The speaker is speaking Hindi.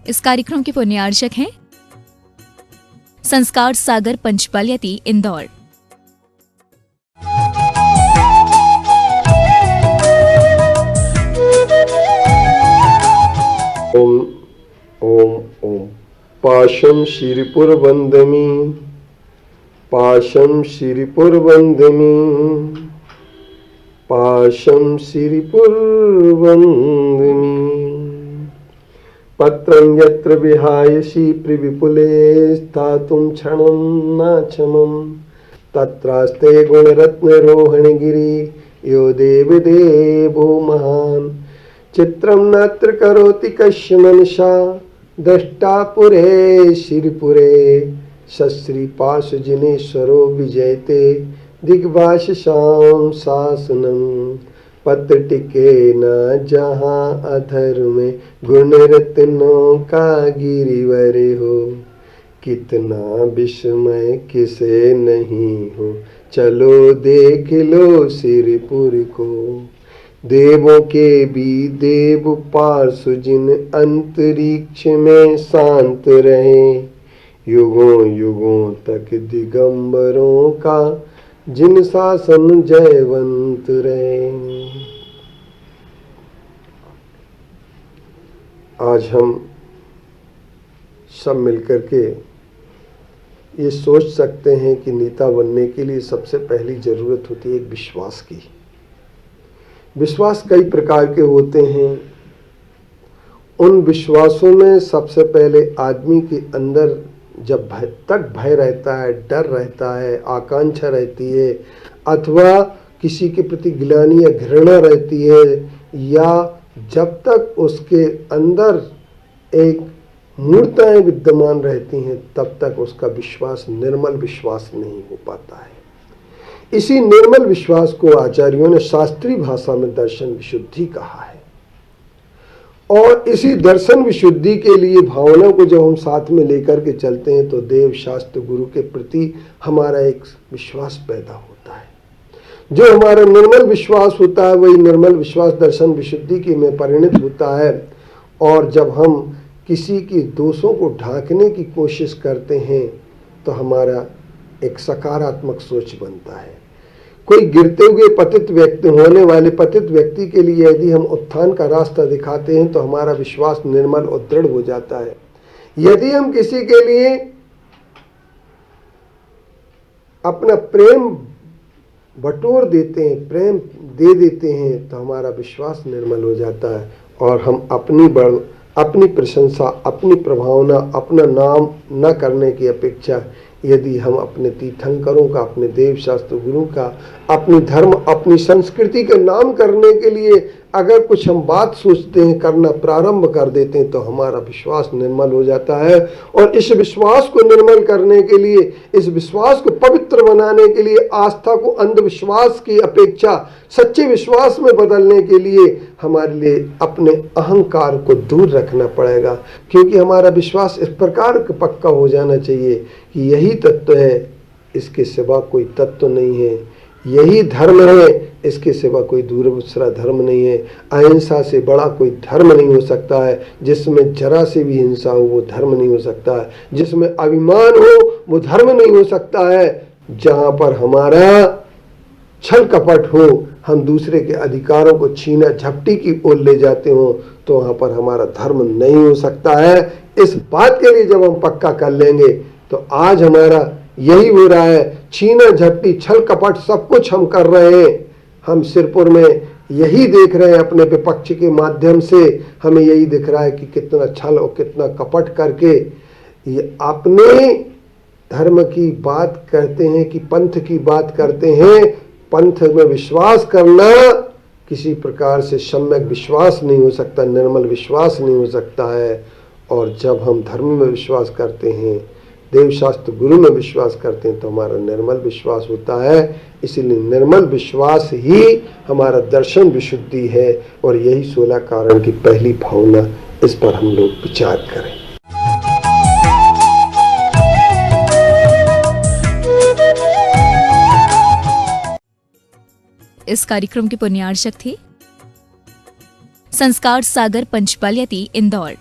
इस कार्यक्रम के पुण्यार्चक हैं संस्कार सागर पंचपालयती इंदौर। ओम ओम ओम पाशम श्रीपुर वंदमी, पाशम श्रीपुर वंदमी, पाशम श्रीपुर वंदमी। पत्रं यत्र विहायसि प्रविपुले स्थातुं क्षणं न क्षमं, तत्रास्ते गुणरत्नरोहणगिरि यो देवदेवो महान्। चित्रं नत्र करोति कस्य मनसा, दृष्टा पुरे श्रीपुरे, सश्रीपाशजिनेश्वरो विजयते दिग्भाषसां शासनम्। पत्र टिके न जहाँ अधर्म में, गुण रत्नों का गिरिवर हो। कितना विस्मय किसे नहीं हो, चलो देख लो श्रीपुर को। देवों के भी देव पार्श्व, जिन अंतरिक्ष में शांत रहे। युगों युगों तक दिगंबरों का, जिन शासन जयवंत रहे। आज हम सब मिलकर के ये सोच सकते हैं कि नेता बनने के लिए सबसे पहली जरूरत होती है एक विश्वास की। विश्वास कई प्रकार के होते हैं। उन विश्वासों में सबसे पहले आदमी के अंदर जब भय रहता है, डर रहता है, आकांक्षा रहती है, अथवा किसी के प्रति ग्लानि या घृणा रहती है, या जब तक उसके अंदर एक मूर्ताएं विद्यमान रहती हैं, तब तक उसका विश्वास निर्मल विश्वास नहीं हो पाता है। इसी निर्मल विश्वास को आचार्यों ने शास्त्रीय भाषा में दर्शन विशुद्धि कहा है। और इसी दर्शन विशुद्धि के लिए भावना को जब हम साथ में लेकर के चलते हैं, तो देव शास्त्र गुरु के प्रति हमारा एक विश्वास पैदा होता है। जो हमारा निर्मल विश्वास होता है, वही निर्मल विश्वास दर्शन विशुद्धि की में परिणत होता है। और जब हम किसी के दोषों को ढांकने की कोशिश करते हैं, तो हमारा एक सकारात्मक सोच बनता है। कोई गिरते हुए पतित व्यक्ति, होने वाले पतित व्यक्ति के लिए यदि हम उत्थान का रास्ता दिखाते हैं, तो हमारा विश्वास निर्मल और दृढ़ हो जाता है। यदि हम किसी के लिए अपना प्रेम बटोर देते हैं, प्रेम दे देते हैं, तो हमारा विश्वास निर्मल हो जाता है। और हम अपनी प्रशंसा, अपनी प्रभावना, अपना नाम न करने की अपेक्षा यदि हम अपने तीर्थंकरों का, अपने देव शास्त्र गुरु का, अपनी धर्म, अपनी संस्कृति का नाम करने के लिए अगर कुछ हम बात सोचते हैं, करना प्रारंभ कर देते हैं, तो हमारा विश्वास निर्मल हो जाता है। और इस विश्वास को निर्मल करने के लिए, इस विश्वास को पवित्र बनाने के लिए, आस्था को अंधविश्वास की अपेक्षा सच्चे विश्वास में बदलने के लिए हमारे लिए अपने अहंकार को दूर रखना पड़ेगा। क्योंकि हमारा विश्वास इस प्रकार का पक्का हो जाना चाहिए कि यही तत्व है, इसके सिवा कोई तत्व नहीं है। यही धर्म है, इसके सिवा कोई दूसरा धर्म नहीं है। अहिंसा से बड़ा कोई धर्म नहीं हो सकता है। जिसमें जरा से भी हिंसा हो, वो धर्म नहीं हो सकता है। जिसमें अभिमान हो, वो धर्म नहीं हो सकता है। जहाँ पर हमारा छल कपट हो, हम दूसरे के अधिकारों को छीना झपटी की ओर ले जाते हो, तो वहाँ पर हमारा धर्म नहीं हो सकता है। इस बात के लिए जब हम पक्का कर लेंगे, तो आज हमारा यही हो रहा है। छीना झपटी, छल कपट सब कुछ हम कर रहे हैं। हम सिरपुर में यही देख रहे हैं, अपने विपक्ष के माध्यम से हमें यही दिख रहा है कि कितना छल और कितना कपट करके ये अपने धर्म की बात करते हैं, कि पंथ की बात करते हैं। पंथ में विश्वास करना किसी प्रकार से सम्यक विश्वास नहीं हो सकता, निर्मल विश्वास नहीं हो सकता है। और जब हम धर्म में विश्वास करते हैं, देव शास्त्र गुरु में विश्वास करते हैं, तो हमारा निर्मल विश्वास होता है। इसीलिए निर्मल विश्वास ही हमारा दर्शन विशुद्धि है। और यही 16 कारण की पहली भावना, इस पर हम लोग विचार करें। इस कार्यक्रम के पुण्यार्चक थे संस्कार सागर पंचपालयती इंदौर।